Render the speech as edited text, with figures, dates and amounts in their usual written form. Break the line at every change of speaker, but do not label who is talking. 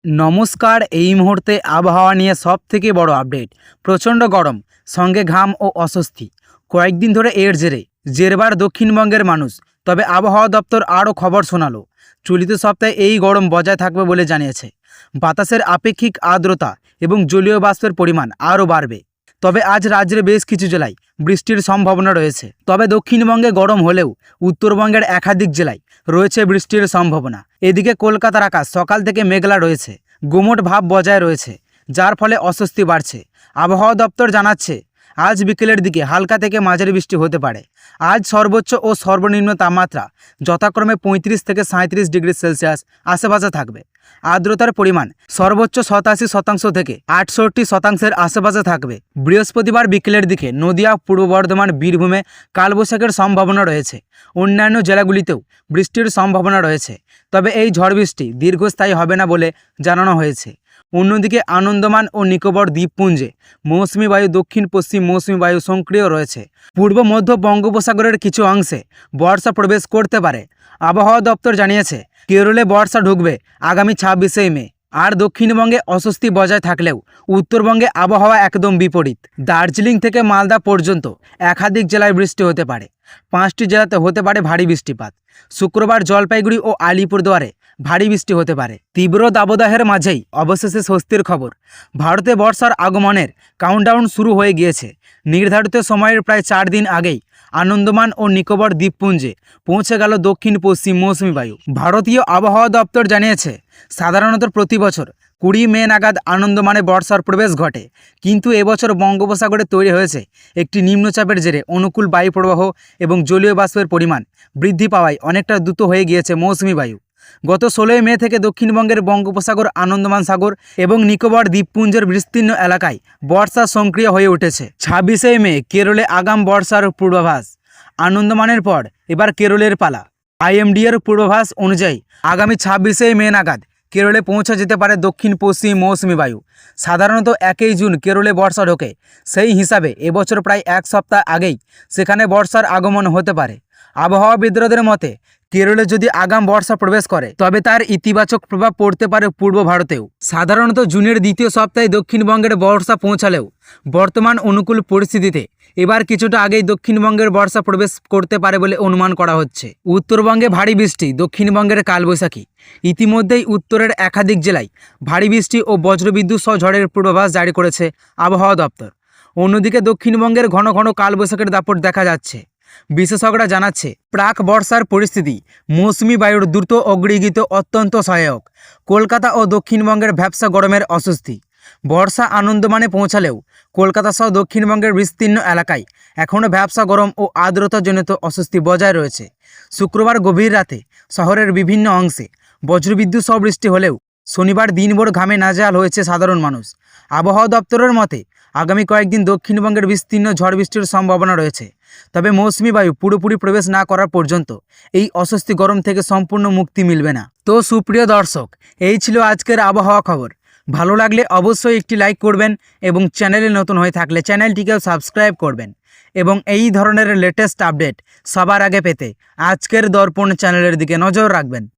নমস্কার। এই মুহূর্তে আবহাওয়া নিয়ে সবথেকে বড় আপডেট। প্রচণ্ড গরম, সঙ্গে ঘাম ও অস্বস্তি। কয়েকদিন ধরে এর জেরবার দক্ষিণবঙ্গের মানুষ। তবে আবহাওয়া দপ্তর আরও খবর শোনালো। চলিত সপ্তাহে এই গরম বজায় থাকবে বলে জানিয়েছে। বাতাসের আপেক্ষিক আর্দ্রতা এবং জলীয় বাষ্পের পরিমাণ আরও বাড়বে। তবে আজ রাজ্যের বেশ কিছু জেলায় বৃষ্টির সম্ভাবনা রয়েছে। তবে দক্ষিণবঙ্গে গরম হলেও উত্তরবঙ্গের একাধিক জেলায় রয়েছে বৃষ্টির সম্ভাবনা। এদিকে কলকাতার আকাশ সকাল থেকে মেঘলা রয়েছে, গুমোট ভাব বজায় রয়েছে, যার ফলে অস্বস্তি বাড়ছে। আবহাওয়া দপ্তর জানাচ্ছে, আজ বিকেলের দিকে হালকা থেকে মাঝারি বৃষ্টি হতে পারে। আজ সর্বোচ্চ ও সর্বনিম্ন তাপমাত্রা যথাক্রমে 35 থেকে 37 ডিগ্রি সেলসিয়াস আশেপাশে থাকবে। আর্দ্রতার পরিমাণ সর্বোচ্চ 87% থেকে 68% আশেপাশে থাকবে। বৃহস্পতিবার বিকেলের দিকে নদিয়া, পূর্ব বর্ধমান, বীরভূমে কালবৈশাখীর সম্ভাবনা রয়েছে। অন্যান্য জেলাগুলিতেও বৃষ্টির সম্ভাবনা রয়েছে। তবে এই ঝড় বৃষ্টি দীর্ঘস্থায়ী হবে না বলে জানানো হয়েছে। অন্যদিকে আন্দামান ও নিকোবর দ্বীপপুঞ্জে মৌসুমি বায়ু দক্ষিণ পশ্চিম মৌসুমি বায়ু সক্রিয় রয়েছে। পূর্ব মধ্য বঙ্গোপসাগরের কিছু অংশে বর্ষা প্রবেশ করতে পারে। আবহাওয়া দপ্তর জানিয়েছে, কেরলে বর্ষা ঢুকবে আগামী 26শে মে। আর দক্ষিণবঙ্গে অস্বস্তি বজায় থাকলেও উত্তরবঙ্গে আবহাওয়া একদম বিপরীত। দার্জিলিং থেকে মালদা পর্যন্ত একাধিক জেলায় বৃষ্টি হতে পারে। 5টি জেলাতে হতে পারে ভারী বৃষ্টিপাত। শুক্রবার জলপাইগুড়ি ও আলিপুরদুয়ারে ভারী বৃষ্টি হতে পারে। তীব্র দাবদাহের মাঝেই অবশেষে স্বস্তির খবর। ভারতে বর্ষার আগমনের কাউন্টডাউন শুরু হয়ে গিয়েছে। নির্ধারিত সময়ের প্রায় 4 দিন আগেই আন্দামান ও নিকোবর দ্বীপপুঞ্জে পৌঁছে গেল দক্ষিণ পশ্চিম মৌসুমি বায়ু। ভারতীয় আবহাওয়া দপ্তর জানিয়েছে, সাধারণত প্রতি বছর 20 মে নাগাদ আন্দামানে বর্ষার প্রবেশ ঘটে। কিন্তু এবছর বঙ্গোপসাগরে তৈরি হয়েছে একটি নিম্নচাপের জেরে অনুকূল বায়ু প্রবাহ এবং জলীয় বাষ্পের পরিমাণ বৃদ্ধি পাওয়ায় অনেকটা দ্রুত হয়ে গিয়েছে মৌসুমি বায়ু। গত 16 মে থেকে দক্ষিণবঙ্গের বঙ্গোপসাগর, আন্দামান সাগর এবং নিকোবর দ্বীপপুঞ্জের বিস্তীর্ণ এলাকায় বর্ষা সক্রিয় হয়ে উঠেছে। 26শে মে কেরলে আগাম বর্ষার পূর্বাভাস। আন্দামানের পর এবার কেরলের পালা। আইএমডির পূর্বাভাস অনুযায়ী আগামী 26শে মে নাগাদ কেরলে পৌঁছে যেতে পারে দক্ষিণ পশ্চিম মৌসুমি বায়ু। সাধারণত 1 জুন কেরলে বর্ষা ঢোকে। সেই হিসাবে এবছর প্রায় 1 সপ্তাহ আগেই সেখানে বর্ষার আগমন হতে পারে। আবহাওয়াবিদদের মতে, কেরলে যদি আগাম বর্ষা প্রবেশ করে তবে তার ইতিবাচক প্রভাব পড়তে পারে পূর্ব ভারতেও। সাধারণত জুনের দ্বিতীয় সপ্তাহে দক্ষিণবঙ্গের বর্ষা পৌঁছালেও বর্তমান অনুকূল পরিস্থিতিতে এবার কিছুটা আগেই দক্ষিণবঙ্গের বর্ষা প্রবেশ করতে পারে বলে অনুমান করা হচ্ছে। উত্তরবঙ্গে ভারী বৃষ্টি, দক্ষিণবঙ্গের কালবৈশাখী। ইতিমধ্যেই উত্তরের একাধিক জেলায় ভারী বৃষ্টি ও বজ্রবিদ্যুৎ সহ ঝড়ের পূর্বাভাস জারি করেছে আবহাওয়া দপ্তর। অন্যদিকে দক্ষিণবঙ্গের ঘন ঘন কালবৈশাখীর দাপট দেখা যাচ্ছে। বিশেষজ্ঞরা জানাচ্ছে, প্রাক বর্ষার পরিস্থিতি মৌসুমি বায়ুর দ্রুত অগ্রগিত অত্যন্ত সহায়ক। কলকাতা ও দক্ষিণবঙ্গের ভ্যাপসা গরমের অস্বস্তি। বর্ষা আন্দামানে পৌঁছালেও কলকাতা সহ দক্ষিণবঙ্গের বিস্তীর্ণ এলাকায় এখনও ভ্যাপসা গরম ও আর্দ্রতাজনিত অস্বস্তি বজায় রয়েছে। শুক্রবার গভীর রাতে শহরের বিভিন্ন অংশে বজ্রবিদ্যুৎ সহ বৃষ্টি হলেও শনিবার দিনভর ঘামে নাজেহাল হয়েছে সাধারণ মানুষ। আবহাওয়া দপ্তরের মতে, আগামী কয়েকদিন দক্ষিণবঙ্গের বিস্তীর্ণ ঝড় বৃষ্টির সম্ভাবনা রয়েছে। তবে মৌসুমি বায়ু পুরোপুরি প্রবেশ না করার পর্যন্ত এই অস্বস্তি গরম থেকে সম্পূর্ণ মুক্তি মিলবে না। তো সুপ্রিয় দর্শক, এই ছিল আজকের আবহাওয়া খবর। ভালো লাগলে অবশ্যই একটি লাইক করবেন এবং চ্যানেলে নতুন হয়ে থাকলে চ্যানেলটিকেও সাবস্ক্রাইব করবেন। এবং এই ধরনের লেটেস্ট আপডেট সবার আগে পেতে আজকের দর্পণ চ্যানেলের দিকে নজর রাখবেন।